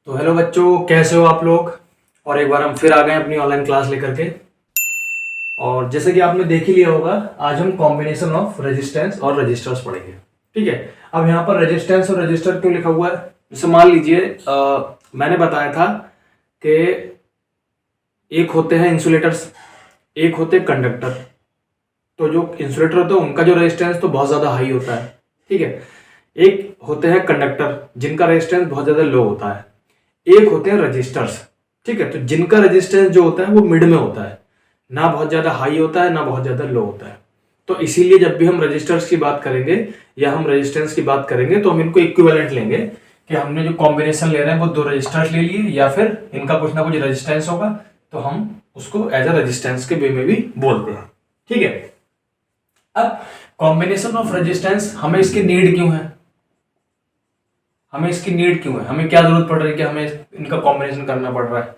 तो हेलो बच्चों, कैसे हो आप लोग। और एक बार हम फिर आ गए अपनी ऑनलाइन क्लास लेकर के। और जैसे कि आपने देख ही लिया होगा, आज हम कॉम्बिनेशन ऑफ रेजिस्टेंस और रजिस्टर्स पढ़ेंगे। ठीक है। अब यहाँ पर रेजिस्टेंस और रजिस्टर क्यों लिखा हुआ है, जैसे मान लीजिए मैंने बताया था कि एक होते हैं इंसुलेटर्स, एक होते हैं कंडक्टर। तो जो इंसुलेटर होते हैं उनका जो रेजिस्टेंस तो बहुत ज़्यादा हाई होता है। ठीक है। एक होते हैं कंडक्टर जिनका रेजिस्टेंस बहुत ज़्यादा लो होता है। एक होते हैं रजिस्टर्स। ठीक है। तो जिनका रेजिस्टेंस जो होता है वो मिड में होता है, ना बहुत ज़्यादा हाई होता है ना बहुत ज़्यादा लो होता है। तो इसीलिए जब भी हम रजिस्टर्स की बात करेंगे या हम रेजिस्टेंस की बात करेंगे तो हम इनको इक्विवेलेंट लेंगे कि हमने जो कॉम्बिनेशन ले रहे हैं वो दो रजिस्टर्स ले लिए या फिर इनका कुछ ना कुछ रेजिस्टेंस होगा, तो हम उसको एज अ रेजिस्टेंस के वे में भी बोलते हैं। ठीक है। अब कॉम्बिनेशन ऑफ रेजिस्टेंस हमें इसकी नीड क्यों है, हमें इसकी नीड क्यों है, हमें क्या जरूरत पड़ रही है कि हमें इनका कॉम्बिनेशन करना पड़ रहा है।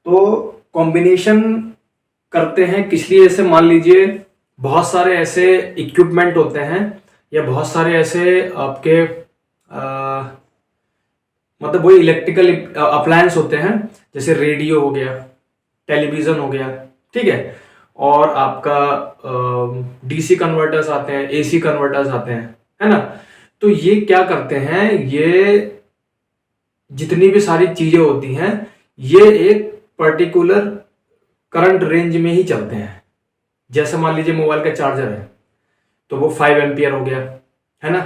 तो कॉम्बिनेशन करते हैं किस लिए, जैसे मान लीजिए बहुत सारे ऐसे इक्विपमेंट होते हैं या बहुत सारे ऐसे आपके मतलब वही इलेक्ट्रिकल अप्लायंस होते हैं, जैसे रेडियो हो गया, टेलीविजन हो गया। ठीक है। और आपका डीसी कन्वर्टर्स आते हैं, एसी कन्वर्टर्स आते हैं, है ना। तो ये क्या करते हैं, ये जितनी भी सारी चीजें होती हैं ये एक पर्टिकुलर करंट रेंज में ही चलते हैं। जैसे मान लीजिए मोबाइल का चार्जर है तो वो 5 एम्पियर हो गया, है ना।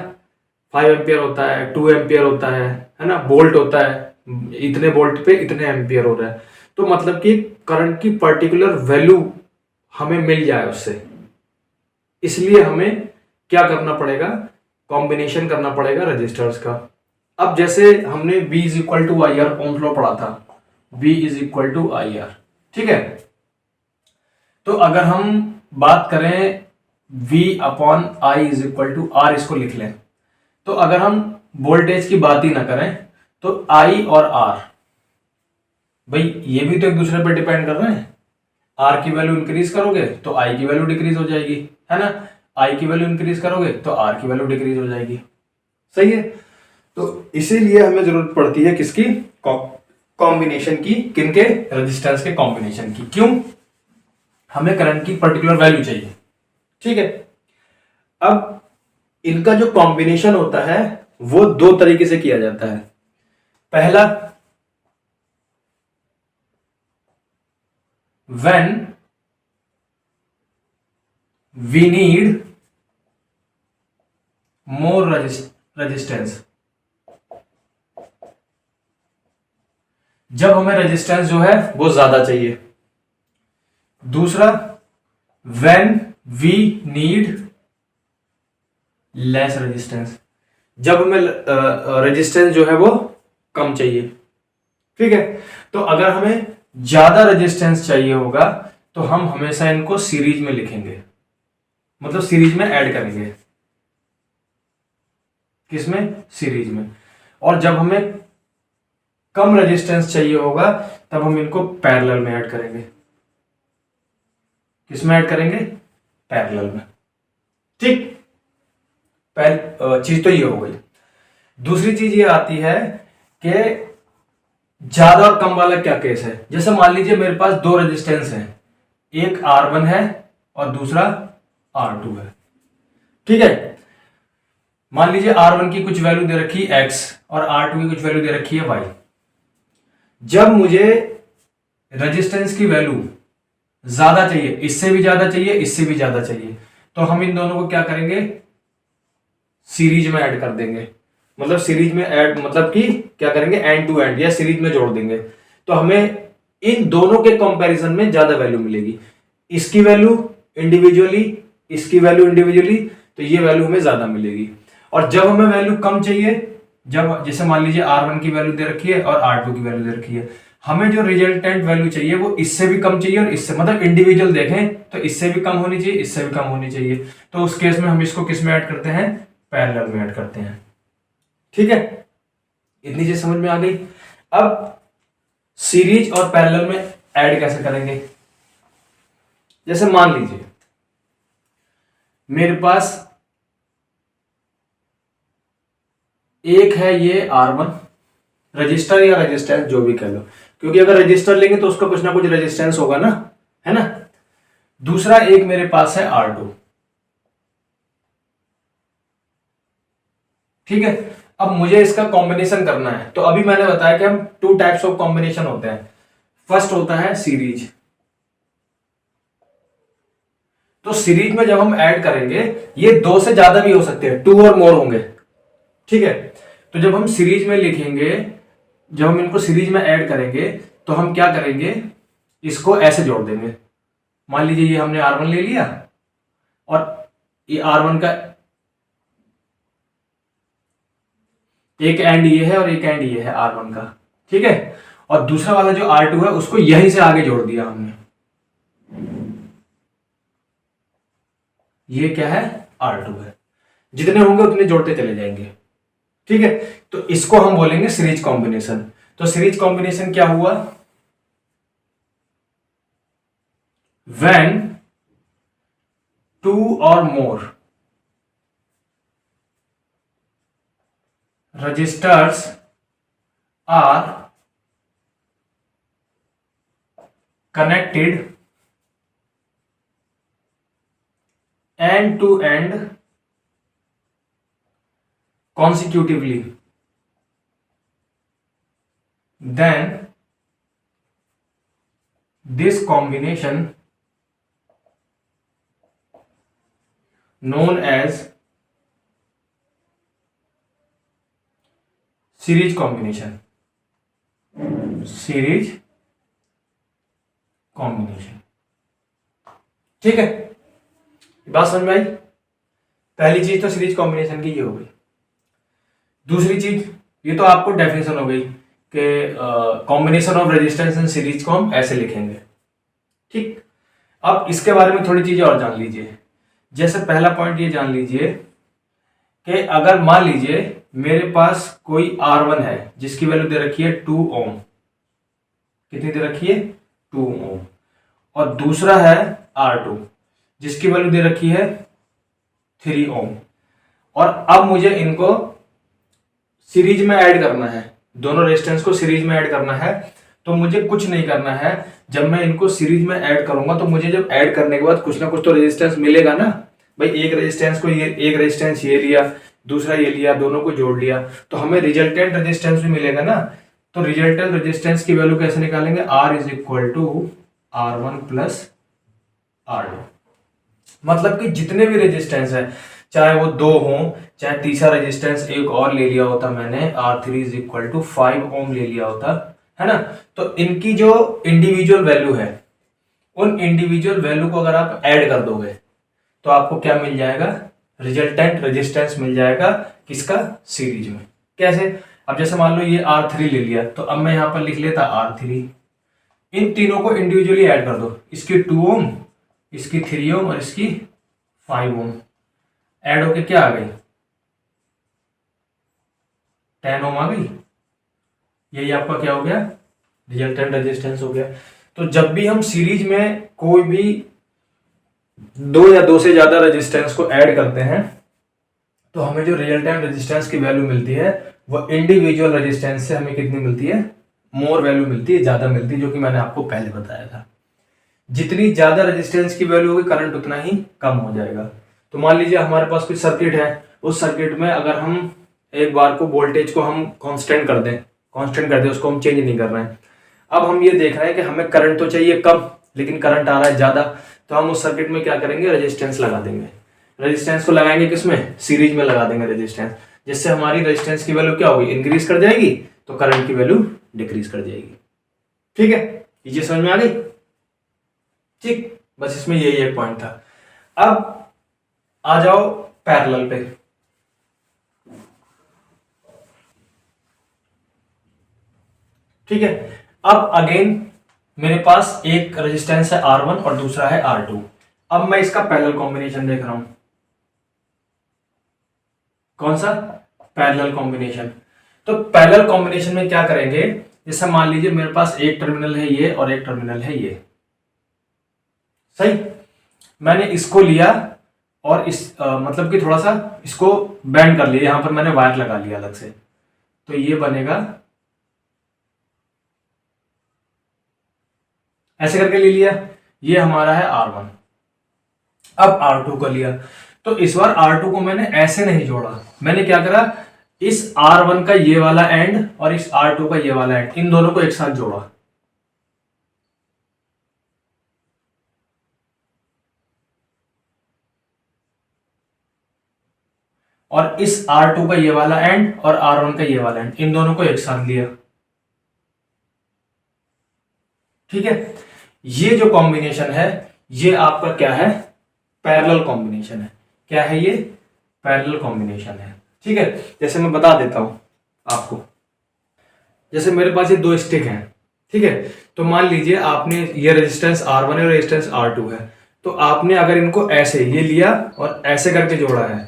5 एम्पियर होता है, 2 एम्पियर होता है ना, वोल्ट होता है, इतने वोल्ट पे इतने एम्पियर हो रहा है। तो मतलब कि करंट की पर्टिकुलर वैल्यू हमें मिल जाए उससे, इसलिए हमें क्या करना पड़ेगा, कॉम्बिनेशन करना पड़ेगा रजिस्टर्स का। अब जैसे हमने V is equal to I R Ohm's law पढ़ा था, V is equal to I R. ठीक है। तो अगर हम बात करें V upon I is equal to R, इसको लिख लें, तो अगर हम वोल्टेज की बात ही ना करें तो I और R, भाई ये भी तो एक दूसरे पर डिपेंड कर रहे हैं। R की वैल्यू इंक्रीज करोगे तो I की वैल्यू डिक्रीज हो जाएगी, है ना। I की वैल्यू इंक्रीज करोगे तो R की वैल्यू डिक्रीज हो जाएगी। सही है। तो इसीलिए हमें जरूरत पड़ती है किसकी, कॉम्बिनेशन की, किनके, रेजिस्टेंस के कॉम्बिनेशन की। क्यों, हमें करंट की पर्टिकुलर वैल्यू चाहिए। ठीक है। अब इनका जो कॉम्बिनेशन होता है वो दो तरीके से किया जाता है। पहला, when we need more resistance, जब हमें रेजिस्टेंस जो है वो ज्यादा चाहिए। दूसरा, when we need less resistance, जब हमें रेजिस्टेंस जो है वो कम चाहिए। ठीक है। तो अगर हमें ज्यादा रेजिस्टेंस चाहिए होगा तो हम हमेशा इनको सीरीज में लिखेंगे, मतलब सीरीज में ऐड करेंगे। किसमें, सीरीज में। और जब हमें कम रेजिस्टेंस चाहिए होगा तब हम इनको पैरेलल में ऐड करेंगे। किसमें ऐड करेंगे, पैरेलल में। ठीक। पहली चीज तो ये हो गई। दूसरी चीज ये आती है कि ज्यादा और कम वाला क्या केस है। जैसे मान लीजिए मेरे पास दो रेजिस्टेंस है, एक R1 है और दूसरा R2 है। ठीक है। मान लीजिए R1 की कुछ वैल्यू दे रखी है X और R2 की कुछ वैल्यू दे रखी है Y। जब मुझे रेजिस्टेंस की वैल्यू ज्यादा चाहिए, इससे भी ज्यादा चाहिए, इससे भी ज्यादा चाहिए, तो हम इन दोनों को क्या करेंगे, सीरीज में ऐड कर देंगे। मतलब सीरीज में ऐड मतलब कि क्या करेंगे, एंड टू एंड या सीरीज में जोड़ देंगे। तो हमें इन दोनों के कंपैरिजन में ज्यादा वैल्यू मिलेगी। इसकी वैल्यू इंडिविजुअली, इसकी वैल्यू इंडिविजुअली, तो ये वैल्यू हमें ज्यादा मिलेगी। और जब हमें वैल्यू कम चाहिए, जब जैसे मान लीजिए R1 की वैल्यू दे रखी है और R2 की वैल्यू दे रखी है, हमें जो रिजल्टेंट वैल्यू चाहिए वो इससे भी कम चाहिए और इससे, मतलब इंडिविजुअल देखें तो इससे भी कम होनी चाहिए, इससे भी कम होनी चाहिए। तो उस केस में हम इसको किस में ऐड करते हैं, पैरेलल में ऐड करते हैं। ठीक है। इतनी चीज समझ में आ गई। अब सीरीज और पैरेलल में ऐड कैसे करेंगे, जैसे मान लीजिए मेरे पास एक है ये R1, रजिस्टर या रेजिस्टेंस जो भी कह लो, क्योंकि अगर रजिस्टर लेंगे तो उसका कुछ ना कुछ रेजिस्टेंस होगा ना, है ना। दूसरा एक मेरे पास है R2, ठीक है। अब मुझे इसका कॉम्बिनेशन करना है, तो अभी मैंने बताया कि हम 2 टाइप्स ऑफ कॉम्बिनेशन होते हैं। फर्स्ट होता है सीरीज। तो सीरीज में जब हम ऐड करेंगे, ये 2 से ज्यादा भी हो सकते हैं, 2 और मोर होंगे, ठीक है। तो जब हम सीरीज में लिखेंगे, जब हम इनको सीरीज में ऐड करेंगे, तो हम क्या करेंगे, इसको ऐसे जोड़ देंगे। मान लीजिए ये हमने R1 ले लिया, और ये R1 का एक एंड ये है और एक एंड ये है R1 का, ठीक है। और दूसरा वाला जो R2 है उसको यहीं से आगे जोड़ दिया हमने, ये क्या है, R2 है। जितने होंगे उतने जोड़ते चले जाएंगे, ठीक है। तो इसको हम बोलेंगे सीरीज कॉम्बिनेशन। तो सीरीज कॉम्बिनेशन क्या हुआ, when 2 or more registers are connected end to end consecutively, then this combination known as series combination. Series combination, ठीक है। बात समझ में आई। पहली चीज तो सीरीज कॉम्बिनेशन की ये हो गई। दूसरी चीज, ये तो आपको डेफिनेशन हो गई कि combination of resistance and series को हम ऐसे लिखेंगे, ठीक। अब इसके बारे में थोड़ी चीजें और जान लीजिए। जैसे पहला पॉइंट ये जान लीजिए कि अगर मान लीजिए मेरे पास कोई R1 है जिसकी वैल्यू दे रखी है 2 ओम, कितनी दे रखी है, 2 ओम, और दूसरा है R2 जिसकी वैल्यू दे रखी है 3 ओम, और अब मुझे इनको सीरीज में ऐड करना है, दोनों रेजिस्टेंस को सीरीज में ऐड करना है। तो मुझे कुछ नहीं करना है, जब मैं इनको सीरीज में ऐड करूंगा तो मुझे जब ऐड करने के बाद कुछ ना कुछ तो रेजिस्टेंस मिलेगा ना भाई। एक रेजिस्टेंस को ये, एक रेजिस्टेंस ये लिया, दूसरा ये लिया, दोनों को जोड़ लिया, तो हमें रिजल्टेंट रेजिस्टेंस भी मिलेगा ना। तो रिजल्टेंट रेजिस्टेंस की वैल्यू कैसे निकालेंगे, R is equal to R1 plus R2। मतलब कि जितने भी रेजिस्टेंस है, चाहे वो 2 हो, चाहे तीसरा रेजिस्टेंस एक और ले लिया होता मैंने, R3 इज इक्वल टू 5 ओम ले लिया होता, है ना। तो इनकी जो इंडिविजुअल वैल्यू है, उन इंडिविजुअल वैल्यू को अगर आप ऐड कर दोगे तो आपको क्या मिल जाएगा, रिजल्टेंट रेजिस्टेंस मिल जाएगा। किसका, सीरीज में। कैसे, अब जैसे मान लो ये R3 ले लिया, तो अब मैं यहां पर लिख लेता R3। इन तीनों को इंडिविजुअली ऐड कर दो, इसकी 2 ओम, इसकी 3 ओम और इसकी 5 ओम, ऐड होके क्या आ गई, 10 ओम आ गई। यही आपका क्या हो गया, रिजल्टेंट रेजिस्टेंस हो गया। तो जब भी हम सीरीज में कोई भी 2 या 2 से ज्यादा रेजिस्टेंस को ऐड करते हैं, तो हमें जो रिजल्टेंट रेजिस्टेंस की वैल्यू मिलती है वो इंडिविजुअल रेजिस्टेंस से हमें कितनी मिलती है, मोर वैल्यू मिलती है, ज्यादा मिलती है, जो कि मैंने आपको पहले बताया था। जितनी ज्यादा रेजिस्टेंस की वैल्यू होगी, करंट उतना ही कम हो जाएगा। तो मान लीजिए हमारे पास कुछ सर्किट है, उस सर्किट में अगर हम एक बार को वोल्टेज को हम कांस्टेंट कर दें, उसको हम चेंज नहीं कर रहे हैं। अब हम ये देख रहे हैं कि हमें करंट तो चाहिए कम, लेकिन करंट आ रहा है ज्यादा, तो हम उस सर्किट में क्या करेंगे, रेजिस्टेंस लगा देंगे। रेजिस्टेंस को लगाएंगे किसमें, सीरीज में लगा देंगे रेजिस्टेंस, जिससे हमारी रेजिस्टेंस की वैल्यू क्या होगी, इंक्रीज कर जाएगी, तो करंट की वैल्यू डिक्रीज कर जाएगी। ठीक है, ये समझ में आ गई। ठीक, बस इसमें यही एक पॉइंट था। अब आ जाओ पैरेलल पे। ठीक है, अब अगेन मेरे पास एक रेजिस्टेंस है R1 और दूसरा है R2। अब मैं इसका पैरेलल कॉम्बिनेशन देख रहा हूं। कौन सा, पैरेलल कॉम्बिनेशन। तो पैरेलल कॉम्बिनेशन में क्या करेंगे, जैसे मान लीजिए मेरे पास एक टर्मिनल है ये और एक टर्मिनल है ये, सही। मैंने इसको लिया और इस मतलब कि थोड़ा सा इसको बैंड कर लिया, यहां पर मैंने वायर लगा लिया अलग से, तो ये बनेगा ऐसे करके ले लिया, ये हमारा है R1। अब R2 को लिया, तो इस बार R2 को मैंने ऐसे नहीं जोड़ा, मैंने क्या करा, इस R1 का ये वाला एंड और इस R2 का ये वाला एंड, इन दोनों को एक साथ जोड़ा। और इस R2 का ये वाला एंड और R1 का ये वाला एंड, इन दोनों को एक साथ लिया। ठीक है, ये जो कॉम्बिनेशन है ये आपका क्या है, पैरेलल कॉम्बिनेशन है। क्या है ये, पैरेलल कॉम्बिनेशन है। ठीक है, जैसे मैं बता देता हूं आपको, जैसे मेरे पास ये दो स्टिक हैं, ठीक है, तो मान लीजिए आपने ये रेजिस्टेंस R1 है और रेजिस्टेंस R2 है, तो आपने अगर इनको ऐसे ये लिया और ऐसे करके जोड़ा है,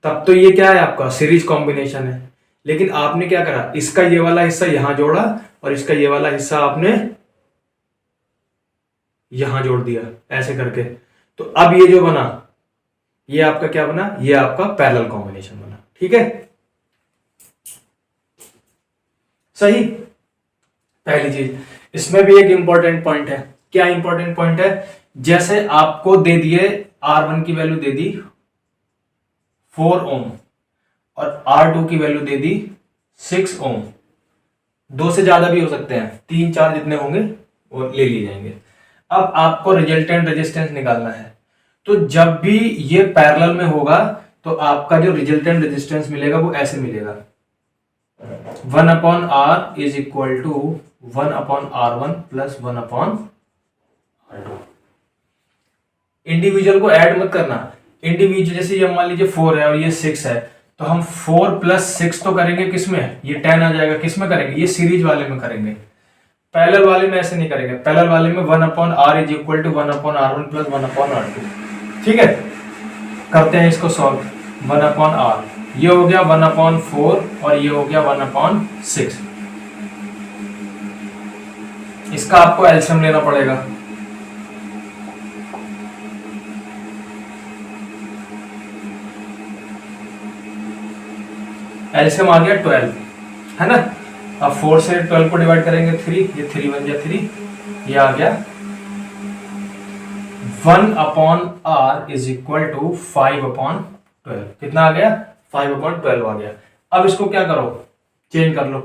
तब तो ये क्या है, आपका सीरीज कॉम्बिनेशन है। लेकिन आपने क्या करा, इसका ये वाला हिस्सा यहां जोड़ा और इसका ये वाला हिस्सा आपने यहां जोड़ दिया ऐसे करके, तो अब ये जो बना, ये आपका क्या बना, ये आपका पैरेलल कॉम्बिनेशन बना। ठीक है, सही। पहली चीज, इसमें भी एक इंपॉर्टेंट पॉइंट है। क्या इंपॉर्टेंट पॉइंट है, जैसे आपको दे दिए R1 की वैल्यू दे दी 4 ओम और R2 की वैल्यू दे दी 6 ओम, दो से ज्यादा भी हो सकते हैं, 3 4 जितने होंगे वो ले लिए जाएंगे। अब आपको रिजल्टेंट रेजिस्टेंस निकालना है, तो जब भी ये पैरेलल में होगा तो आपका जो रिजल्टेंट रेजिस्टेंस मिलेगा वो ऐसे मिलेगा, 1/R is equal to 1/R1 plus 1/R2। Individual को ऐड मत करना, इंडिविजुअल जैसे ये मान लीजिए 4 है और ये 6 है, तो हम 4 + 6 तो करेंगे किसमें, ये 10 आ जाएगा, किसमें करेंगे, ये सीरीज वाले में करेंगे। पैरेलल वाले में ऐसे नहीं करेंगे, पैरेलल वाले में 1/R is equal to 1/R1 plus 1/R2। ठीक है, करते हैं इसको सॉल्व। 1/R, ये हो गया 1/4 और ये हो गया 1/6। इसका आपको एलसीएम लेना पड़ेगा। एलसीएम आ गया 12, है ना। अब 4 से 12 को डिवाइड करेंगे 3, ये 3 बन गया 3, ये आ गया 1/R इज इक्वल टू 5/12। कितना आ गया, 5/12 आ गया। अब इसको क्या करो, चेंज कर लो,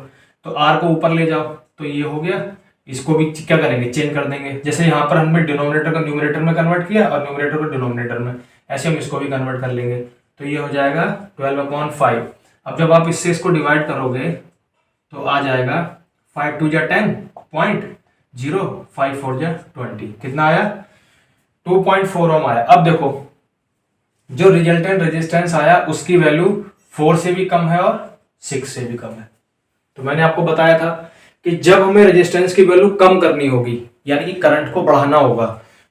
तो R को ऊपर ले जाओ, तो ये हो गया, इसको भी क्या करेंगे, चेंज कर देंगे। जैसे यहाँ पर हमने डिनोमिनेटर को न्यूमरेटर में कन्वर्ट किया और न्यूमरेटर को डिनोमिनेटर में, ऐसे हम इसको भी कन्वर्ट कर लेंगे, तो ये हो जाएगा 12/5। अब जब आप इससे इसको डिवाइड करोगे तो आ जाएगा 5 2 10 0, 5 4 20, कितना आया, 2.4 ओम आया। अब देखो जो रिजल्टेंट रेजिस्टेंस आया उसकी वैल्यू 4 से भी कम है और 6 से भी कम है। तो मैंने आपको बताया था कि जब हमें रेजिस्टेंस की वैल्यू कम करनी होगी, यानी कि करंट को बढ़ाना होगा,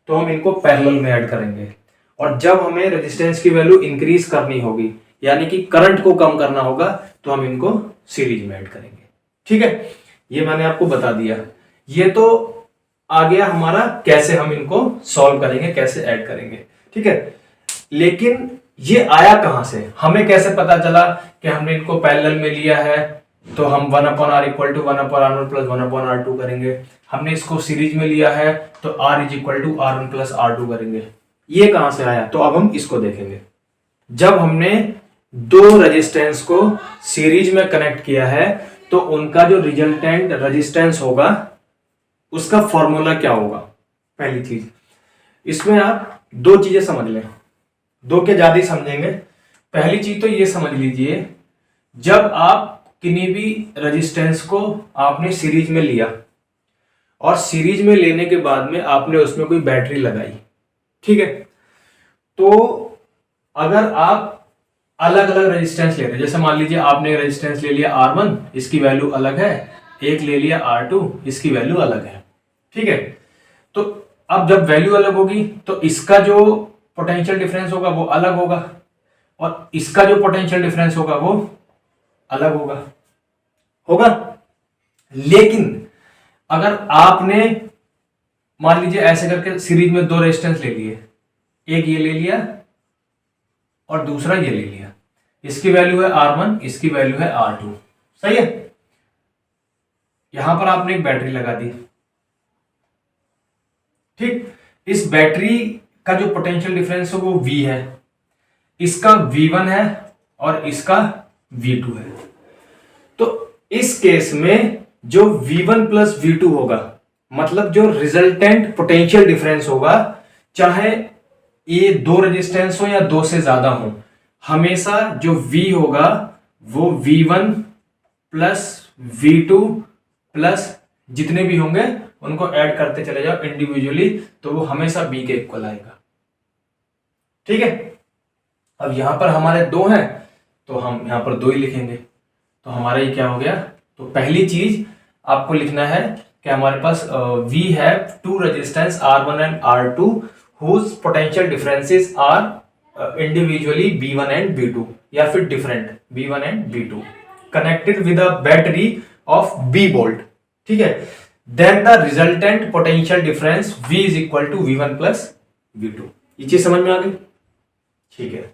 तो हम इनको पैरेलल में ऐड करेंगे, और जब हमें रेजिस्टेंस की वैल्यू इंक्रीज करनी होगी, यानी कि करंट को कम करना होगा, तो हम इनको सीरीज में ऐड करेंगे। ठीक है, ये मैंने आपको बता दिया। ये तो आ गया हमारा कैसे हम इनको सॉल्व करेंगे, कैसे ऐड करेंगे। ठीक है, लेकिन ये आया कहां से, हमें कैसे पता चला कि हमने इनको पैरेलल में लिया है, तो हम 1/R equal to 1/R1 plus 1/R2 करेंगे। हमने इसको सीरीज में लिया है तो R is equal to R1 plus R2 करेंगे। ये कहां से आया, तो अब हम इसको देखेंगे। जब हमने दो रेजिस्टेंस को सीरीज में कनेक्ट किया है तो उनका जो रिजल्टेंट रेजिस्टेंस होगा उसका फॉर्मूला क्या होगा। पहली चीज, इसमें आप दो चीजें समझ लें, दो के ज्यादा ही समझेंगे। पहली चीज तो ये समझ लीजिए, जब आप किन्हीं भी रेजिस्टेंस को आपने सीरीज में लिया और सीरीज में लेने के बाद में आपने उसमें कोई बैटरी लगाई, ठीक है, तो अगर आप अलग अलग रेजिस्टेंस ले रहे, जैसे मान लीजिए आपने रेजिस्टेंस ले लिया R1, इसकी वैल्यू अलग है, एक ले लिया R2, इसकी वैल्यू अलग है, ठीक है, तो अब जब वैल्यू अलग होगी तो इसका जो पोटेंशियल डिफरेंस होगा वो अलग होगा और इसका जो पोटेंशियल डिफरेंस होगा वो अलग होगा। लेकिन अगर आपने मान लीजिए ऐसे करके सीरीज में दो रेजिस्टेंस ले लिए, एक ये ले लिया और दूसरा ये ले लिया, इसकी वैल्यू है R1, इसकी वैल्यू है R2, सही है। यहां पर आपने एक बैटरी लगा दी, ठीक, इस बैटरी का जो पोटेंशियल डिफरेंस है वो V है, इसका V1 है और इसका V2 है। तो इस केस में जो V1 प्लस V2 होगा, मतलब जो रिजल्टेंट पोटेंशियल डिफरेंस होगा, चाहे ये दो रेजिस्टेंस हो या दो से ज्यादा हो, हमेशा जो V होगा वो V1 प्लस V2 प्लस जितने भी होंगे उनको ऐड करते चले जाओ इंडिविजुअली, तो वो हमेशा B के इक्वल आएगा। ठीक है, अब यहां पर हमारे दो हैं तो हम यहां पर दो ही लिखेंगे, तो हमारा ये क्या हो गया। तो पहली चीज आपको लिखना है कि हमारे पास we have two resistance R1 and R2 whose potential differences are individually B1 and B2, या फिर different B1 and B2 connected with a battery of B volt. ठीक है, then the resultant potential difference V is equal to V1 plus V2। ये चीज समझ में आ गई। ठीक है,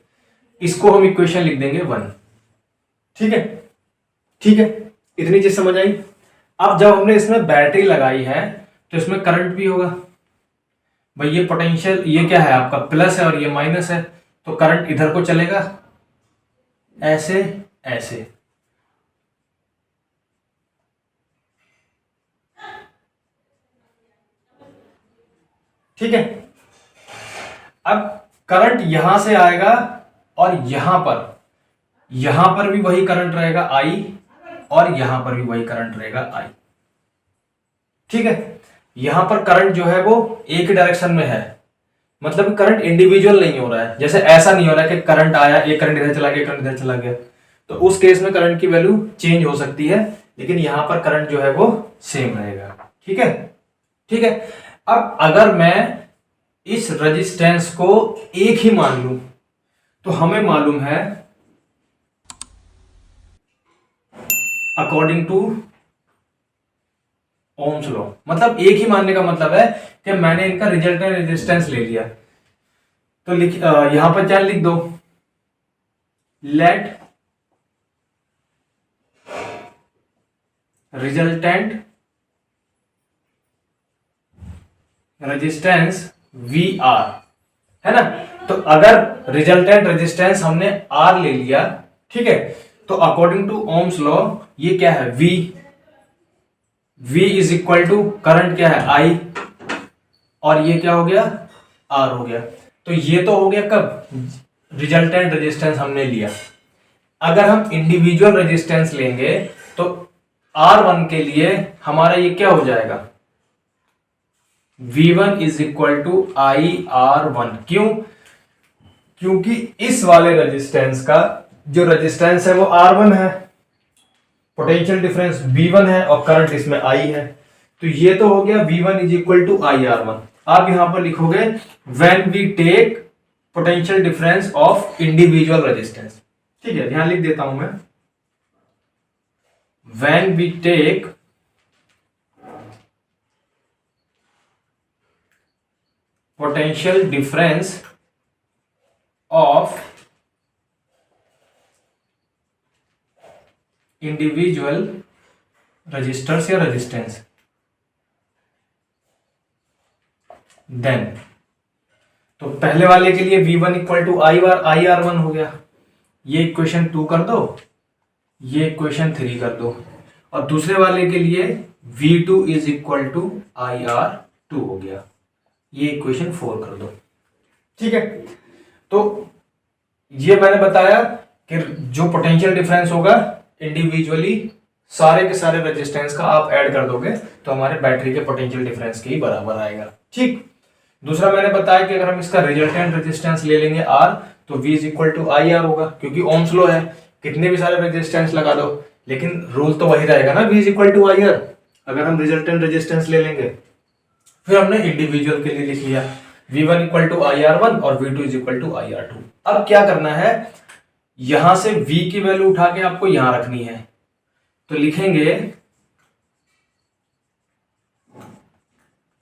इसको हम इक्वेशन लिख देंगे 1। ठीक है, ठीक है, इतनी चीज समझ आई। अब जब हमने इसमें बैटरी लगाई है तो इसमें करंट भी होगा भाई। ये पोटेंशियल, ये क्या है आपका प्लस है और ये माइनस है, तो करंट इधर को चलेगा ऐसे ऐसे। ठीक है, अब करंट यहां से आएगा और यहां पर भी वही करंट रहेगा I, और यहां पर भी वही करंट रहेगा I। ठीक है, यहां पर करंट जो है वो एक ही डायरेक्शन में है, मतलब करंट इंडिविजुअल नहीं हो रहा है। जैसे ऐसा नहीं हो रहा है कि करंट आया, एक करंट इधर चला गया, करंट इधर चला गया, तो उस केस में करंट की वैल्यू चेंज हो सकती है, लेकिन यहां पर करंट जो है वो सेम रहेगा। ठीक है, ठीक है। अब अगर मैं इस रेजिस्टेंस को एक ही मान लूं, तो हमें मालूम है अकॉर्डिंग टू ओम्स लॉ, मतलब एक ही मानने का मतलब है कि मैंने इनका रिजल्टेंट रेजिस्टेंस ले लिया, तो यहां पर क्या लिख दो, लेट रिजल्टेंट रेजिस्टेंस VR, है ना। तो अगर रिजल्टेंट रेजिस्टेंस हमने R ले लिया, ठीक है, तो अकॉर्डिंग टू ओम्स लॉ ये क्या है V is equal to current क्या है I, और ये क्या हो गया R हो गया। तो ये तो हो गया कब रिजल्टेंट रेजिस्टेंस हमने लिया। अगर हम इंडिविजुअल रेजिस्टेंस लेंगे तो R1 के लिए हमारा ये क्या हो जाएगा, V1 is equal to IR1। क्यों? क्योंकि इस वाले रेजिस्टेंस का जो रेजिस्टेंस है वो R1 है, पोटेंशियल डिफरेंस V1 है और करंट इसमें I है, तो ये तो हो गया V1 is equal to IR1। आप यहां पर लिखोगे when we take potential difference of individual resistance. ठीक है, ध्यान लिख देता हूं मैं, when we take potential difference of individual resistors या रेजिस्टेंस, देन तो पहले वाले के लिए V1 इक्वल टू IR1 हो गया, ये इक्वेशन 2 कर दो, ये इक्वेशन 3 कर दो, और दूसरे वाले के लिए V2 is equal to IR2 हो गया, ये इक्वेशन 4 कर दो। ठीक है, तो ये मैंने बताया कि जो पोटेंशियल डिफरेंस होगा इंडिविजुअली सारे के सारे रेजिस्टेंस का आप ऐड कर दोगे तो हमारे बैटरी के पोटेंशियल डिफरेंस के ही बराबर आएगा। ठीक, दूसरा मैंने बताया कि अगर हम इसका रिजल्टेंट रेजिस्टेंस ले लेंगे R, तो V is equal to IR होगा, क्योंकि ओम्स लॉ है, कितने भी सारे रेजिस्टेंस लगा दो लेकिन रूल तो वही रहेगा ना, V is equal to IR। अगर हम रिजल्टेंट रेजिस्टेंस ले लेंगे, फिर हमने इंडिविजुअल के लिए लिख लिया V1 इक्वल टू IR1 और V2 is equal to IR2। अब क्या करना है, यहां से V की वैल्यू उठा के आपको यहां रखनी है, तो लिखेंगे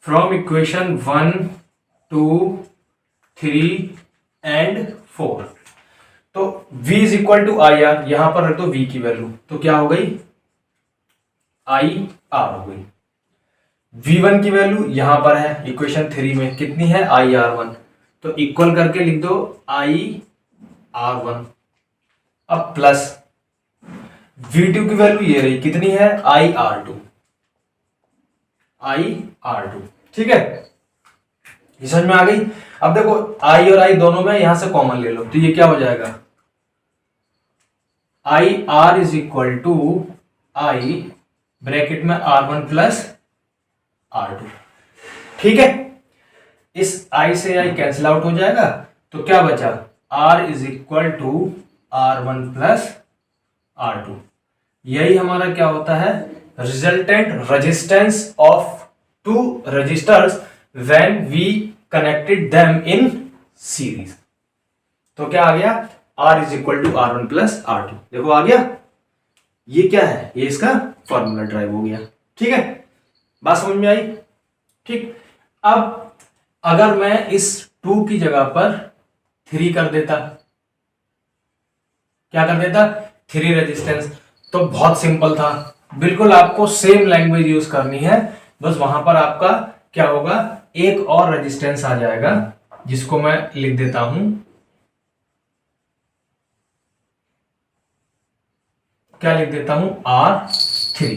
फ्रॉम इक्वेशन 1, 2, 3 एंड 4। तो V is equal to IR, यहां पर रख दो V की वैल्यू, तो क्या हो गई IR हो गई। V1 की वैल्यू यहां पर है इक्वेशन 3 में, कितनी है IR1, तो इक्वल करके लिख दो IR1। अब प्लस V2 की वैल्यू ये रही, कितनी है IR2, ठीक है, ये समझ में आ गई। अब देखो I और I दोनों में यहां से कॉमन ले लो, तो ये क्या हो जाएगा, IR is equal to I bracket में R1 प्लस R2, ठीक है। इस I से I कैंसिल आउट हो जाएगा, तो क्या बचा, R is equal to R1 plus R2। यही हमारा क्या होता है, resultant resistance of two resistors when we connected them in series. तो क्या आ गया, R is equal to R1 plus R2, देखो आ गया, ये क्या है, ये इसका फॉर्मूला ड्राइव हो गया, ठीक है, बात समझ में आई, ठीक। अब अगर मैं इस 2 की जगह पर 3 कर देता, क्या कर देता, 3 रेजिस्टेंस, तो बहुत सिंपल था, बिल्कुल आपको सेम लैंग्वेज यूज करनी है, बस वहां पर आपका क्या होगा, एक और रेजिस्टेंस आ जाएगा जिसको मैं लिख देता हूं, क्या लिख देता हूं, R3,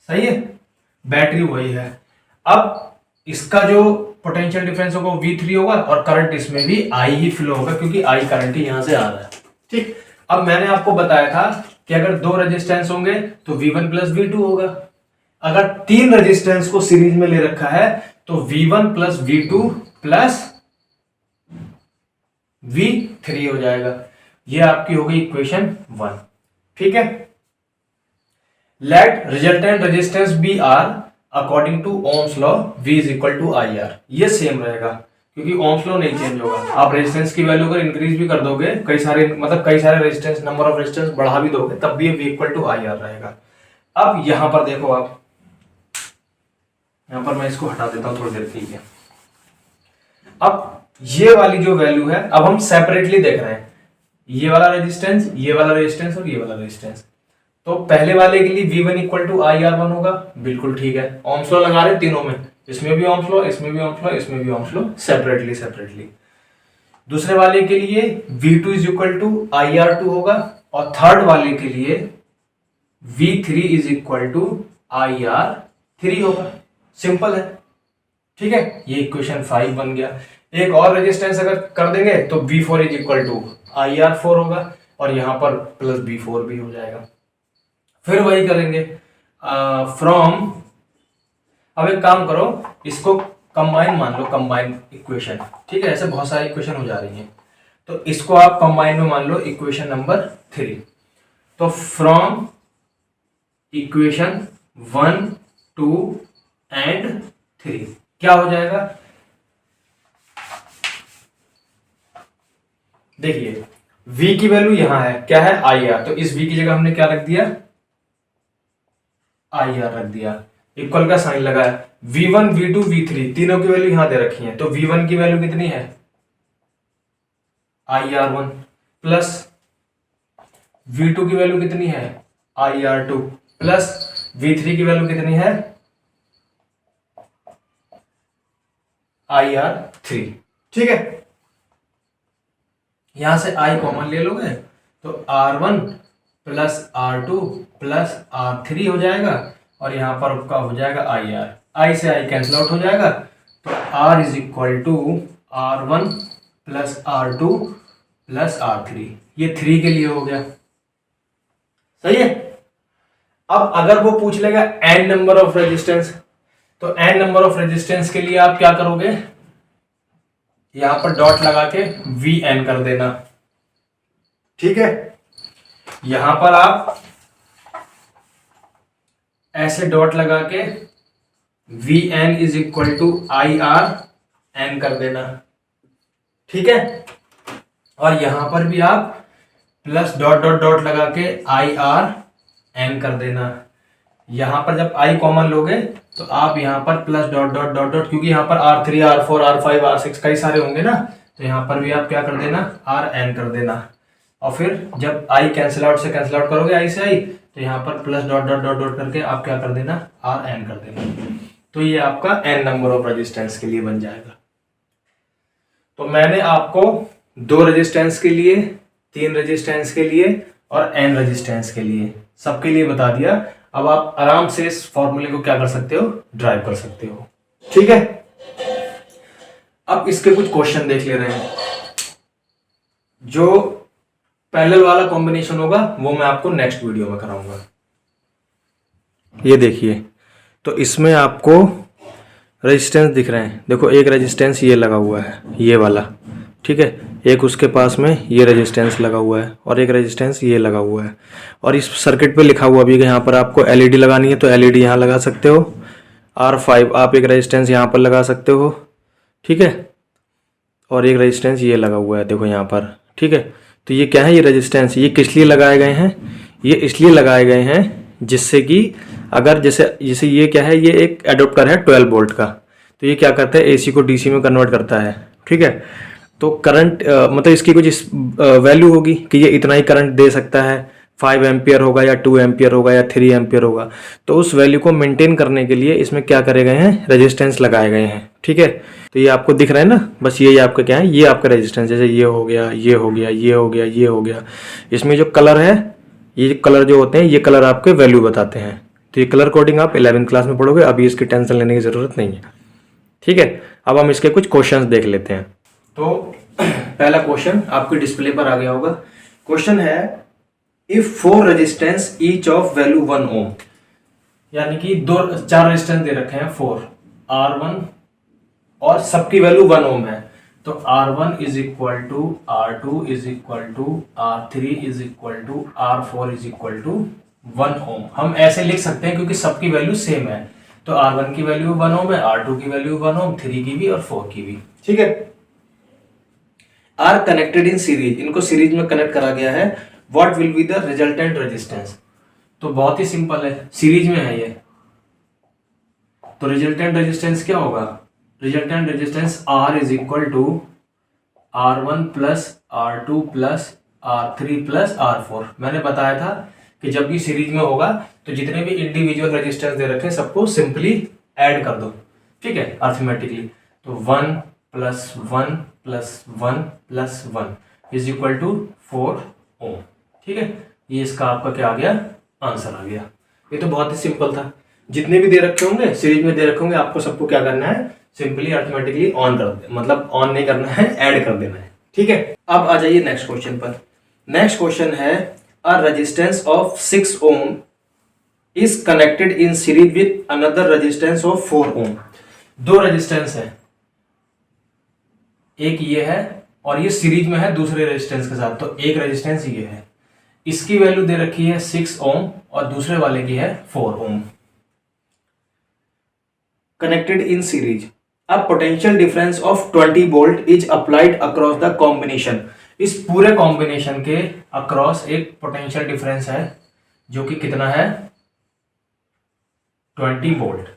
सही है, बैटरी वही है। अब इसका जो पोटेंशियल डिफरेंस होगा V3 होगा, और करंट इसमें भी I ही फ्लो होगा, क्योंकि I करंट ही यहां से आ रहा है, ठीक। अब मैंने आपको बताया था कि अगर 2 रेजिस्टेंस होंगे तो V1 प्लस V2 होगा, अगर 3 रेजिस्टेंस को सीरीज में ले रखा है तो V1 plus V2 plus V3 हो जाएगा, ये आपकी होगी इक्वेशन 1, ठीक है। Let resultant resistance be R according to Ohm's law, V is equal to IR, ये सेम रहेगा क्योंकि ओम्स लॉ नहीं चेंज होगा। आप रेजिस्टेंस की वैल्यू अगर इंक्रीज भी कर दोगे, कई सारे रेजिस्टेंस, नंबर ऑफ रेजिस्टेंस बढ़ा भी दोगे, तब भी ये V इक्वल टू IR रहेगा। अब यहां पर देखो, आप यहां पर मैं इसको हटा देता हूं थोड़ी देर के लिए। अब ये वाली जो वैल्यू है, अब हम सेपरेटली देख रहे हैं, ये वाला रेजिस्टेंस, ये वाला रेजिस्टेंस और ये वाला रेजिस्टेंस। तो पहले वाले के लिए V1 इक्वल टू IR1 होगा, बिल्कुल ठीक है, ओम्स लॉ लगा रहे तीनों में, इसमें भी ओम्स लॉ, इसमें भी ओम्स लॉ, इसमें भी ओम्स लॉ, सेपरेटली। दूसरे वाले के लिए V2 is equal to IR2 होगा, और थर्ड वाले के लिए V3 is equal to IR3 होगा, सिंपल है, ठीक है, ये इक्वेशन 5 बन गया। एक और रेजिस्टेंस अगर कर देंगे तो V4 is equal to IR4 होगा, और यहां पर प्लस B4 भी हो जाएगा। फिर वही करेंगे फ्रॉम, अब एक काम करो, इसको कंबाइन मान लो, कंबाइन इक्वेशन, ठीक है, ऐसे बहुत सारी इक्वेशन हो जा रही हैं, तो इसको आप कंबाइन में मान लो इक्वेशन नंबर 3। तो फ्रॉम इक्वेशन 1, 2 एंड 3 क्या हो जाएगा, देखिए V की वैल्यू यहां है, क्या है IR, तो इस V की जगह हमने क्या रख दिया, IR रख दिया, इक्वल का साइन लगाया, V1 V2 V3 तीनों की वैल्यू यहां दे रखी है, तो V1 की वैल्यू कितनी है IR1 प्लस V2 की वैल्यू कितनी है IR2 प्लस V3 की वैल्यू कितनी है IR3, ठीक है। यहां से I कॉमन ले लोगे तो R1 plus R2 plus R3 हो जाएगा, और यहां पर आपका हो जाएगा IR, I से I कैंसिल आउट हो जाएगा, तो R is equal to R1 plus R2 plus R3, ये 3 के लिए हो गया, सही है। अब अगर वो पूछ लेगा n नंबर ऑफ रेजिस्टेंस, तो n नंबर ऑफ रेजिस्टेंस के लिए आप क्या करोगे, यहां पर डॉट लगा के Vn कर देना, ठीक है। यहां पर आप ऐसे डॉट लगा के Vn is equal to IRn कर देना, ठीक है। और यहां पर भी आप प्लस डॉट डॉट डॉट लगा के IRn कर देना। यहां पर जब I कॉमन लोगे तो आप यहां पर plus dot dot dot dot, क्योंकि यहां पर R3 R4 R5 R6 कई सारे होंगे ना, तो यहां पर भी आप क्या कर देना Rn कर देना, और फिर जब I कैंसिल आउट से कैंसिल आउट करोगे I से I, तो यहां पर plus dot dot dot dot करके आप क्या कर देना Rn कर देना। तो ये आपका n नंबर ऑफ रेजिस्टेंस के लिए बन जाएगा। तो मैंने आपको 2 रेजिस्टेंस के लिए, 3 रेजिस्टेंस के लिए और n रेजिस्टेंस के लिए सबके लिए बता दिया। अब आप आराम से इस फॉर्मूले को क्या कर सकते हो, ड्राइव कर सकते हो। ठीक है, अब इसके कुछ क्वेश्चन देख ले रहे हैं। जो पैरेलल वाला कॉम्बिनेशन होगा वो मैं आपको नेक्स्ट वीडियो में कराऊंगा। ये देखिए, तो इसमें आपको रेजिस्टेंस दिख रहे हैं। देखो एक रेजिस्टेंस ये लगा हुआ है, ये वाला, ठीक है, एक उसके पास में ये रेजिस्टेंस लगा हुआ है और एक रेजिस्टेंस ये लगा हुआ है। और इस सर्किट पे लिखा हुआ भी है कि यहाँ पर आपको एलईडी लगानी है, तो एलईडी यहाँ लगा सकते हो। R5 आप एक रेजिस्टेंस यहाँ पर लगा सकते हो, ठीक है, और एक रेजिस्टेंस ये लगा हुआ है, देखो यहाँ पर, ठीक है। तो ये क्या है, ये रेजिस्टेंस, ये किस लिए लगाए गए हैं, ये इसलिए लगाए गए हैं जिससे कि अगर जैसे जैसे ये क्या है, ये एक एडोप्टर है 12 वोल्ट का, तो ये क्या करता है, एसी को डीसी में कन्वर्ट करता है, ठीक है। तो करंट मतलब इसकी कुछ वैल्यू होगी कि ये इतना ही करंट दे सकता है, 5 एम्पियर होगा या 2 एम्पियर होगा या 3 एम्पियर होगा। तो उस वैल्यू को मेंटेन करने के लिए इसमें क्या करे गए हैं, रेजिस्टेंस लगाए गए हैं, ठीक है। तो ये आपको दिख रहा है ना, बस ये आपका क्या है, ये आपका रेजिस्टेंस, जैसे ये हो गया, ये हो गया, ये हो गया, ये हो गया। इसमें जो कलर है, ये कलर जो होते हैं, ये कलर आपके वैल्यू बताते हैं। तो ये कलर कोडिंग आप 11वीं क्लास में पढ़ोगे, अभी इसकी टेंशन लेने की जरूरत नहीं है, ठीक है। अब हम इसके कुछ क्वेश्चंस देख लेते हैं। तो पहला क्वेश्चन आपके डिस्प्ले पर आ गया होगा। क्वेश्चन है, if 4 resistance each of value 1 ओम, यानी कि 4 रेजिस्टेंस दे रखे हैं 4, R1 और सबकी वैल्यू 1 ओम है। तो R1 is equal to R2 is equal to R3 is equal to R4 is equal to 1 ohm. हम ऐसे लिख सकते हैं क्योंकि सबकी वैल्यू सेम है। तो R1 की वैल्यू 1 ओम है, R2 की वैल्यू 1 ओम, 3 की भी और 4 की भी, ठीक है। आर कनेक्टेड इन सीरीज, इनको सीरीज में कनेक्ट करा गया है। What will be the resultant resistance, तो बहुत ही सिंपल है, सीरीज में है ये, तो रिजल्टेंट रेजिस्टेंस क्या होगा, resultant resistance R is equal to R1 plus R2 plus R3 plus R4। मैंने बताया था कि जब भी सीरीज में होगा तो जितने भी इंडिविजुअल रेजिस्टेंस दे रखे हैं सबको सिंपली ऐड कर दो, ठीक है, अर्थमेटिकली। तो 1 plus 1 plus 1 plus 1 is equal to 4 ohm, ठीक है। ये इसका आपका क्या आ गया, आंसर आ गया। ये तो बहुत ही सिंपल था। जितने भी दे रखे होंगे सीरीज में दे रखे होंगे, आपको सबको क्या करना है, सिंपली अर्थमेटिकली ऑन कर दे, मतलब ऑन नहीं करना है, ऐड कर देना है, ठीक है। अब आ जाइए नेक्स्ट क्वेश्चन पर। नेक्स्ट क्वेश्चन है, a resistance of 6 ohm is connected in series with another resistance of 4 ohm. 2 resistance है, एक ये है और ये सीरीज में है दूसरे रेजिस्टेंस के साथ। तो एक रेजिस्टेंस ये है, इसकी वैल्यू दे रखी है 6 ओम और दूसरे वाले की है 4 ohm. Connected in series, a potential difference of 20 volt is applied across the combination. इस पूरे कॉम्बिनेशन के अक्रॉस एक पोटेंशियल डिफरेंस है जो कि कितना है, 20 वोल्ट,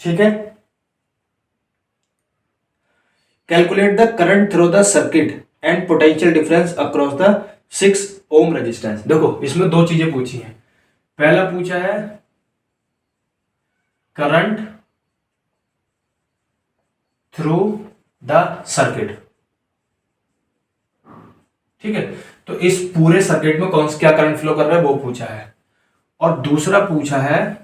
ठीक है। Calculate the current through the circuit and potential difference across the 6 ohm resistance. देखो इसमें 2 चीजें पूछी हैं। पहला पूछा है करंट थ्रू द सर्किट, ठीक है। तो इस पूरे सर्किट में कौन सा क्या करंट फ्लो कर रहा है वो पूछा है। और दूसरा पूछा है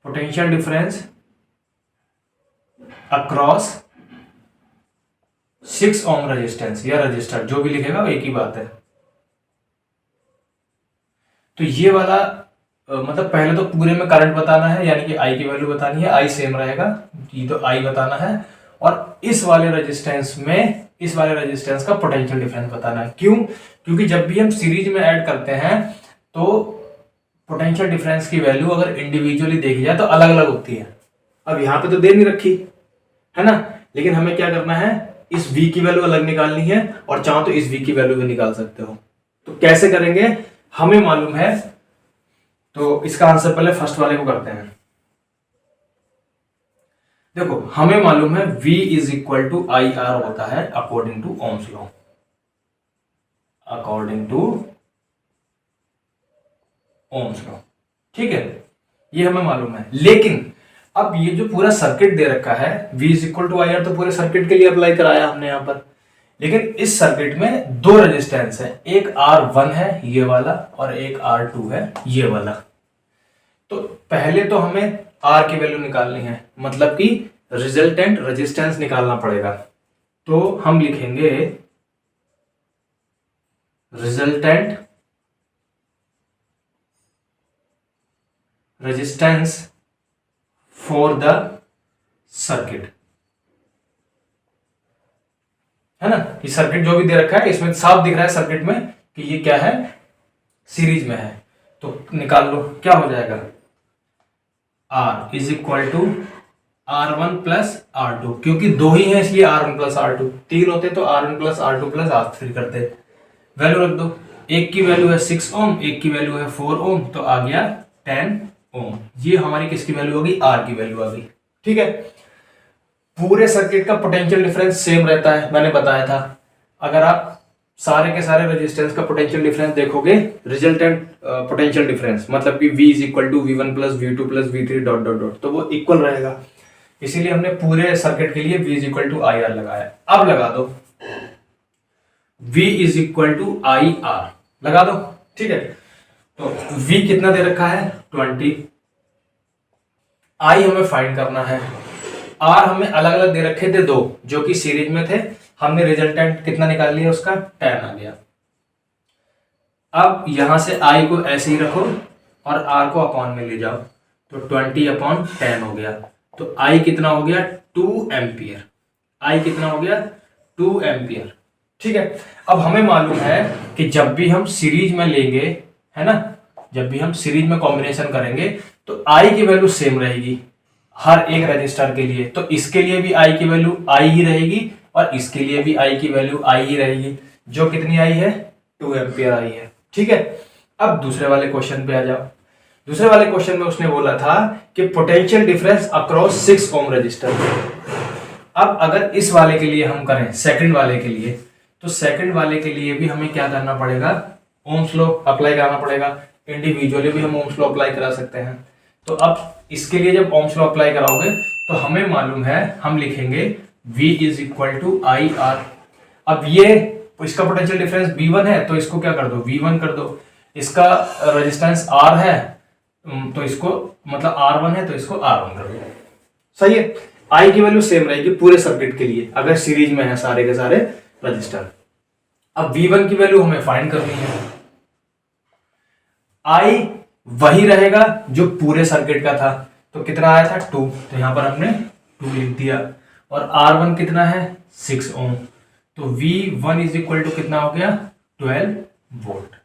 potential difference across 6 ohm resistance या रजिस्टर, जो भी लिखेगा वो एक ही बात है। तो ये वाला मतलब पहले तो पूरे में करंट बताना है, यानी कि आई की वैल्यू बतानी है, आई सेम रहेगा, ये तो आई बताना है। और इस वाले रेजिस्टेंस का पोटेंशियल डिफरेंस बताना है। क्यों, क्योंकि जब भी हम सीरीज में ऐड करते हैं तो पोटेंशियल डिफरेंस की वैल्यू अगर इंडिविजुअली देखी जाए तो अलग अलग होती है। अब यहाँ पे तो दे नहीं रखी है ना, लेकिन हमें क्या करना है, इस v की वैल्यू अलग निकालनी है और चाहो तो इस v की वैल्यू भी निकाल सकते हो। तो कैसे करेंगे, हमें मालूम है, तो इसका आंसर पहले फर्स्ट वाले को करते हैं। देखो हमें मालूम है v is equal to I R होता है according to Ohm's law, according to Ohm's law. ठीक है, ये हमें मालूम है। लेकिन अब ये जो पूरा सर्किट दे रखा है V is equal to I R, तो पूरे सर्किट के लिए अप्लाई कराया हमने यहां पर। लेकिन इस सर्किट में दो रेजिस्टेंस है, एक R1 है ये वाला और एक R2 है ये वाला। तो पहले तो हमें R की वैल्यू निकालनी है, मतलब कि रिजल्टेंट रेजिस्टेंस निकालना पड़ेगा। तो हम लिखेंगे resultant resistance for the circuit, है ना। ये सर्किट जो भी दे रखा है इसमें साफ दिख रहा है सर्किट में कि ये क्या है, सीरीज में है। तो निकाल लो, क्या हो जाएगा, R is equal to R1 plus R2, क्योंकि दो ही है इसलिए R1 प्लस R2, तीन होते तो R1 plus R2 plus R3 करते। वैल्यू रख दो, एक की वैल्यू है 6 ओम, एक की वैल्यू है 4 ओम, तो आ गया 10 ओम। ये हमारी किसकी वैल्यू होगी, R की वैल्यू आ गई। ठीक है, पूरे सर्किट का पोटेंशियल डिफरेंस सेम रहता है, मैंने बताया था। अगर आप सारे के सारे रेजिस्टेंस का पोटेंशियल डिफरेंस देखोगे, रिजल्टेंट पोटेंशियल डिफरेंस मतलब कि V is equal to V1 plus V2 plus V3 dot dot dot, तो वो इक्वल रहेगा। इसीलिए हमने पूरे सर्किट के लिए V is equal to I R लगाया। अब लगा दो V is equal to I R, लगा दो। ठीक है, तो V कितना दे रखा है 20, I हमें फाइंड करना है, R हमें अलग अलग दे रखे थे दो जो कि सीरीज में थे, हमने रिजल्टेंट कितना निकाल लिया उसका 10 आ गया। अब यहां से I को ऐसे ही रखो और R को अपॉन में ले जाओ, तो 20 अपॉन 10 हो गया। तो I कितना हो गया 2 एम्पियर, I कितना हो गया 2 एम्पियर। ठीक है, अब हमें मालूम है कि जब भी हम सीरीज में लेंगे, है ना, जब भी हम सीरीज में कॉम्बिनेशन करेंगे तो I की वैल्यू सेम रहेगी हर एक रजिस्टर के लिए। तो इसके लिए भी I की वैल्यू I ही रहेगी और इसके लिए भी I की वैल्यू I ही रहेगी, जो कितनी आई है 2 एम्पियर आई है। ठीक है, अब दूसरे वाले क्वेश्चन पे आ जाओ। दूसरे वाले क्वेश्चन में उसने बोला था कि potential difference across 6 ohm resistor. अब अगर इस वाले के लिए हम करें, सेकंड वाले के लिए, तो सेकंड वाले के लिए भी हमें क्या करना पड़ेगा, ओम्स लॉ अप्लाई करना पड़ेगा। इंडिविजुअली भी हम ओम्स लॉ अप्लाई करा सकते हैं। तो अब इसके लिए जब ओम्स लॉ अप्लाई कराओगे तो हमें मालूम है, हम लिखेंगे V is equal to I R. अब ये इसका पोटेंशियल डिफरेंस V1 है तो इसको क्या कर दो V1 कर दो, इसका रेजिस्टेंस R है तो इसको मतलब R1 है तो इसको R1 कर दो। सही है, I की वैल्यू सेम रहेगी पूरे सर्किट के लिए अगर सीरीज में है सारे के सारे रजिस्टर। अब V1 की वैल्यू हमें फाइंड करनी है। I वही रहेगा जो पूरे सर्किट का था, तो कितना आया था 2, तो यहां पर हमने 2 लिख दिया। और R1 कितना है 6 ओम, तो V1 इज इक्वल टू कितना हो गया 12 वोल्ट।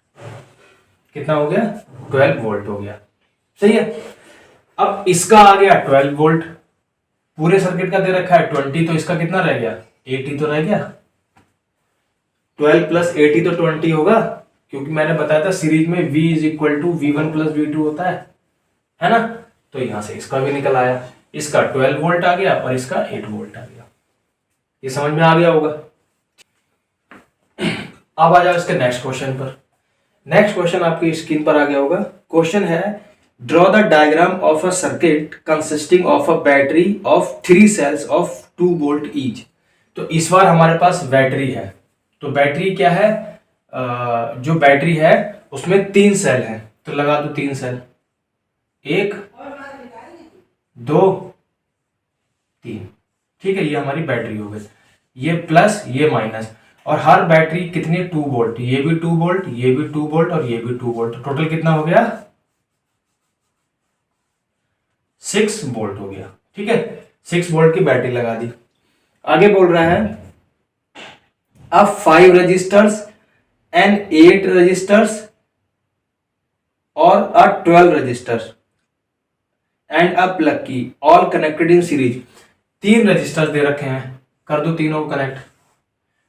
कितना हो गया 12 वोल्ट हो गया। सही है, अब इसका आ गया 12 वोल्ट, पूरे सर्किट का दे रखा है 20, तो इसका कितना रह गया 80 तो रह गया। 12 प्लस 80 तो 20 होगा, क्योंकि मैंने बताया था सीरीज में V is equal to V1 plus V2 होता है ना। तो यहां से इसका भी निकल आया, इसका 12 वोल्ट आ गया और इसका 8 वोल्ट आ गया। ये समझ में आ गया होगा। अब आ जाओ इसके नेक्स्ट क्वेश्चन पर। नेक्स्ट क्वेश्चन आपकी स्क्रीन पर आ गया होगा। क्वेश्चन है draw the diagram of a circuit consisting of a battery of 3 cells of 2 volt each. तो इस बार हमारे पास बैटरी है, तो बैटरी क्या है, जो बैटरी है उसमें 3 सेल है, तो लगा दो 3 सेल, 1 2 3। ठीक है, ये हमारी बैटरी हो गई, ये प्लस ये माइनस, और हर बैटरी कितनी 2 वोल्ट, ये भी 2 वोल्ट, ये भी 2 वोल्ट और ये भी 2 वोल्ट, टोटल कितना हो गया 6 वोल्ट हो गया। ठीक है, 6 वोल्ट की बैटरी लगा दी। आगे बोल रहा है अब 5 रजिस्टर्स एंड 8 रजिस्टर्स और 12 resistors and a plug key all connected in series. 3 resistors दे रखे हैं, कर दो तीनों को कनेक्ट,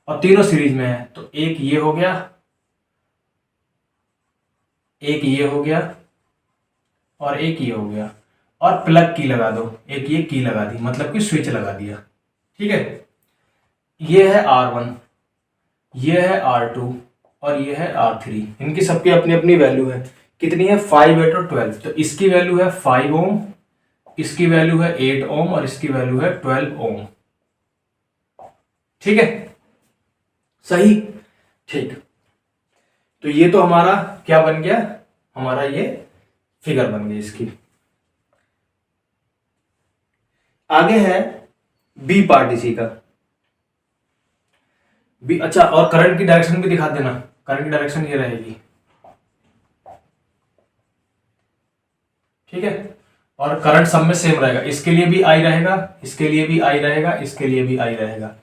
और तीनों सीरीज में है, तो एक ये हो गया, एक ये हो गया और एक ये हो गया, और प्लग की लगा दो, एक ये की लगा दी, मतलब कि स्विच लगा दिया। ठीक है, ये है R1, ये है R2 और ये है R3। इनकी सबकी अपनी अपनी वैल्यू है। कितनी है? 5, 8 और 12। तो इसकी वैल्यू है 5 ओम, इसकी वैल्यू है 8 ओम और इसकी वैल्यू है 12 ओम। ठीक है, सही, ठीक। तो ये तो हमारा क्या बन गया? हमारा ये फिगर बन गई इसकी। आगे है बी पार्ट इसी का। बी, अच्छा, और करंट की डायरेक्शन भी दिखा देना। करंट की डायरेक्शन ये रहेगी, ठीक है। और करंट सब में सेम रहेगा। इसके लिए भी आई रहेगा, इसके लिए भी आई रहेगा, इसके लिए भी आई रहेगा।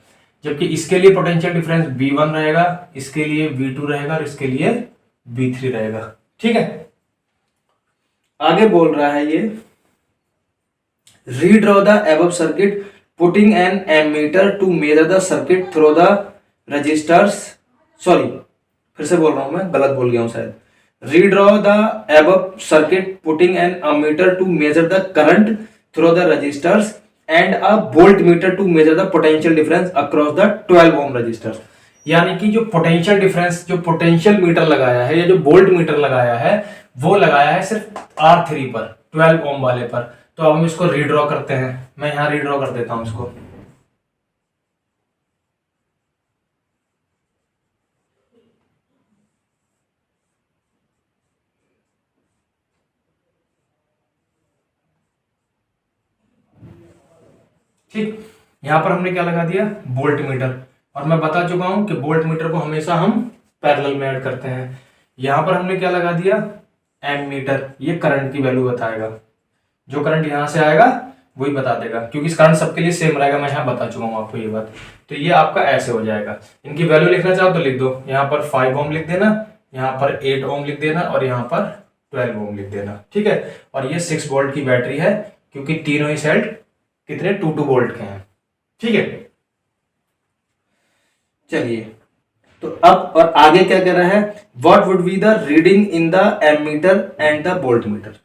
जबकि इसके लिए पोटेंशियल डिफरेंस V1 रहेगा, इसके लिए V2 रहेगा और इसके लिए V3 रहेगा। ठीक है, आगे बोल रहा है ये, redraw the above circuit putting an ammeter to measure the circuit through the resistors. Sorry, फिर से बोल रहा हूं मैं, गलत बोल गया हूं शायद। Redraw the above circuit putting an ammeter to measure the current through the resistors and a voltmeter to measure the potential difference across the 12 ohm resistors। यानी कि जो पोटेंशियल डिफरेंस, जो पोटेंशियल मीटर लगाया है या जो वोल्ट मीटर लगाया है, वो लगाया है सिर्फ R3 पर, 12 ओम वाले पर। तो अब हम इसको रीड्रॉ करते हैं। मैं यहां रीड्रॉ कर देता हूं इसको। ठीक, यहां पर हमने क्या लगा दिया? Volt meter. और मैं बता चुका हूं कि वोल्ट मीटर को हमेशा हम पैरेलल में ऐड करते हैं। यहां पर हमने क्या लगा दिया? Ammeter. ये करंट की वैल्यू बताएगा। जो करंट यहां से आएगा वही बता देगा, क्योंकि इस करंट सबके लिए सेम रहेगा। मैं यहां बता चुका हूं आपको ये बात। तो ये आपका ऐसे हो जाएगा। इनकी वैल्यू लिखना चाहो तो लिख दो। यहां पर 5 ओम लिख देना, यहां पर 8 ओम लिख देना और यहां पर 12 ओम लिख देना। ठीक है, और ये 6 वोल्ट की बैटरी है, क्योंकि तीनों ही सेल कितने 2 वोल्ट के हैं। ठीक है, चलिए, तो अब और आगे क्या कह रहा है? What would be the reading in the ammeter and the voltmeter.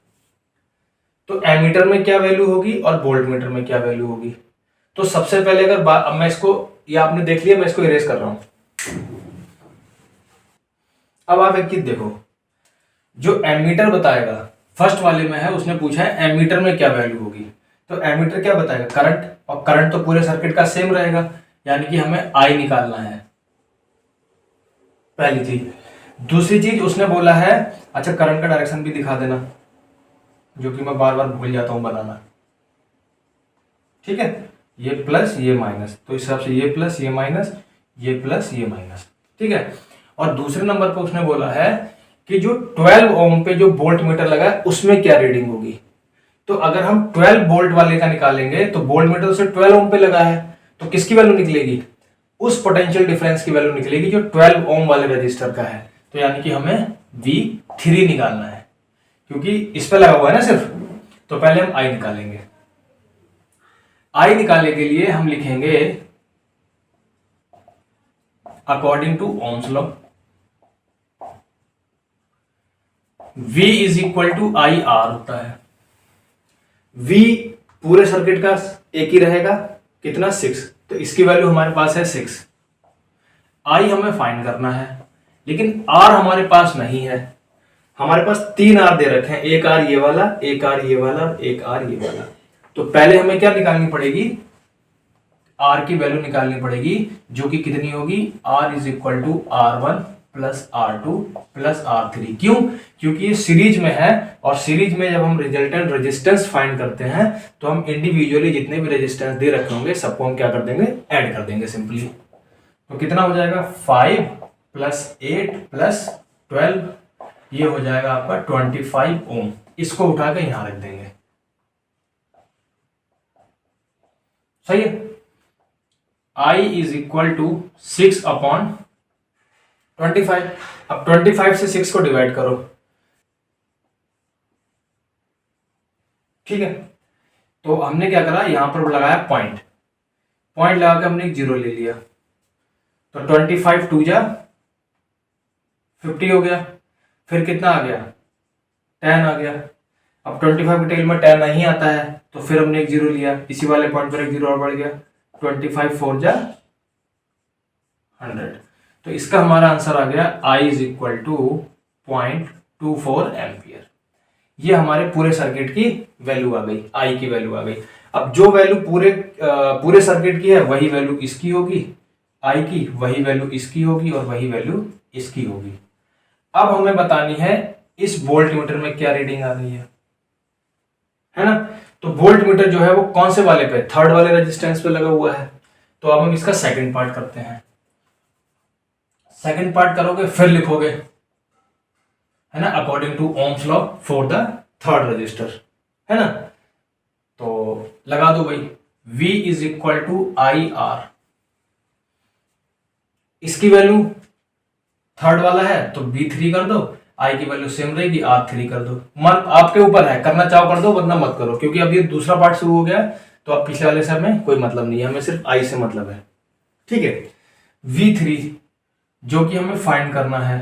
तो एमीटर में क्या वैल्यू होगी और वोल्ट मीटर में क्या वैल्यू होगी? तो सबसे पहले अगर अब मैं इसको, ये आपने देख लिया, मैं इसको इरेज कर रहा हूं। अब आप एक चीज देखो, जो एमीटर बताएगा फर्स्ट वाले में है, उसने पूछा है एमीटर में क्या वैल्यू होगी। तो एमीटर क्या बताएगा? करंट, और करंट तो पूरे सर्किट का सेम रहेगा, यानी कि हमें आई निकालना है, पहली चीज। दूसरी चीज उसने बोला है, अच्छा करंट का डायरेक्शन भी दिखा देना, जो कि मैं बार बार भूल जाता हूं बनाना। ठीक है, ये प्लस ये माइनस, तो इस हिसाब से ये प्लस ये माइनस, ये प्लस ये माइनस। ठीक है, और दूसरे नंबर पर उसने बोला है कि जो 12 ओम पे जो वोल्ट मीटर लगा है उसमें क्या रीडिंग होगी। तो अगर हम 12 वोल्ट वाले का निकालेंगे तो वोल्ट मीटर से 12 ओम पे लगा है, तो किसकी वैल्यू निकलेगी? उस पोटेंशियल डिफरेंस की वैल्यू निकलेगी जो 12 ओम वाले रजिस्टर का है। तो यानी कि हमें V3 निकालना है, क्योंकि इस पे लगा हुआ है ना सिर्फ। तो पहले हम I निकालेंगे। I निकालने के लिए हम लिखेंगे according to Ohm's law, V is equal to I R होता है। V पूरे सर्किट का एक ही रहेगा, कितना? 6। तो इसकी वैल्यू हमारे पास है 6। I हमें फाइंड करना है, लेकिन R हमारे पास नहीं है। हमारे पास 3 R दे रखे हैं, एक R ये वाला, एक R ये वाला और एक R ये वाला। तो पहले हमें क्या निकालनी पड़ेगी? R की वैल्यू निकालनी पड़ेगी, जो कि कितनी होगी? R is equal to R1 plus R2 plus R3। क्यों? क्योंकि ये सीरीज में है, और सीरीज में जब हम रिजल्टेंट रेजिस्टेंस फाइंड करते हैं तो हम इंडिविजुअली जितने भी रेजिस्टेंस दे रखे होंगे सबको हम क्या कर देंगे? ऐड कर देंगे सिंपली। तो कितना हो जाएगा? 5 प्लस 8 प्लस 12, ये हो जाएगा आपका 25 ओम। इसको उठा के यहां रख देंगे। सही है। I is equal to 6 upon 25। अब 25 से 6 को डिवाइड करो। ठीक है, तो हमने क्या करा? यहां पर लगाया पॉइंट, पॉइंट लगा के हमने एक 0 ले लिया। तो 25 2 जा 50 हो गया। फिर कितना आ गया? 10 आ गया। अब 25 के टेल में 10 नहीं आता है, तो फिर हमने एक 0 लिया, इसी वाले पॉइंट पर एक 0 और बढ़ गया। 25 4 जा 100। तो इसका हमारा आंसर आ गया I is equal to 0.24 ampere. ये हमारे पूरे सर्किट की वैल्यू आ गई, I की वैल्यू आ गई। अब जो वैल्यू पूरे सर्किट की है वही वैल्यू इसकी होगी, I की वही वैल्यू इसकी होगी और वही वैल्यू इसकी होगी। अब हमें बतानी है इस वोल्ट मीटर में क्या रीडिंग आ रही है ना। तो वोल्ट मीटर जो है वो कौन से वाले पे, थर्ड वाले रेजिस्टेंस पे लगा हुआ है। तो अब हम इसका सेकंड पार्ट करते हैं। सेकंड पार्ट करोगे फिर लिखोगे, है ना, according to Ohm's law for the third resistor, है ना। तो लगा दो भाई, V is equal to IR। इसकी वैल्यू थर्ड वाला है तो B3 कर दो, I की वैल्यू सेम रहेगी, R3 कर दो। मन आपके ऊपर है, करना चाहो कर दो वरना मत करो, क्योंकि अब ये दूसरा पार्ट शुरू हो गया तो अब पिछले वाले से हमें कोई मतलब नहीं है, हमें सिर्फ I से मतलब है, ठीक है। V3 जो कि हमें फाइंड करना है,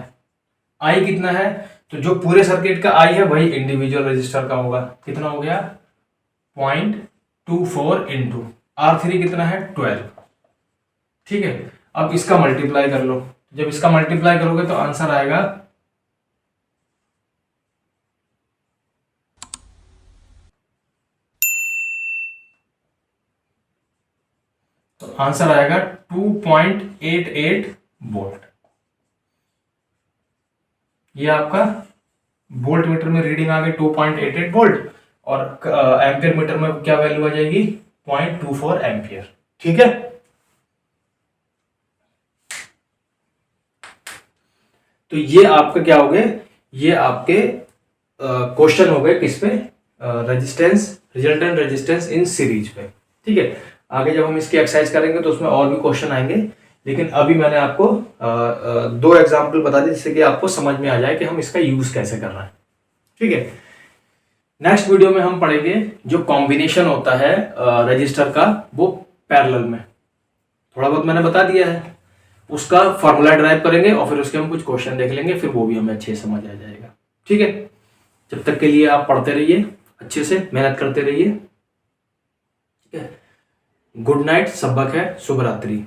I कितना है, तो जो पूरे सर्किट का I है वही इंडिविजुअल रजिस्टर का होगा। कितना हो गया 0.24 इंटू R3 कितना है 12, ठीक है। अब इसका मल्टीप्लाई कर लो, जब इसका मल्टीप्लाई करोगे तो आंसर आएगा आंसर आएगा 2.88 वोल्ट। ये आपका वोल्ट मीटर में रीडिंग आ गई 2.88 वोल्ट और एम्पियर मीटर में क्या वैल्यू आ जाएगी 0.24 एम्पियर, ठीक है। तो ये आपका क्या हो गए, ये आपके क्वेश्चन हो गए किस पे, resistance, resultant resistance in series पे, ठीक है। आगे जब हम इसकी एक्सरसाइज करेंगे तो उसमें और भी क्वेश्चन आएंगे, लेकिन अभी मैंने आपको दो एग्जाम्पल बता दिए जिससे कि आपको समझ में आ जाए कि हम इसका यूज कैसे कर रहे हैं, ठीक है। नेक्स्ट वीडियो में हम पढ़ेंगे जो कॉम्बिनेशन होता है रजिस्टर का, वो पैरेलल में, थोड़ा बहुत मैंने बता दिया है, उसका फॉर्मूला ड्राइव करेंगे और फिर उसके हम कुछ क्वेश्चन देख लेंगे, फिर वो भी हमें अच्छे से समझ आ जाएगा, ठीक है। जब तक के लिए आप पढ़ते रहिए, अच्छे से मेहनत करते रहिए, ठीक है। गुड नाइट, सबक है, शुभ रात्रि।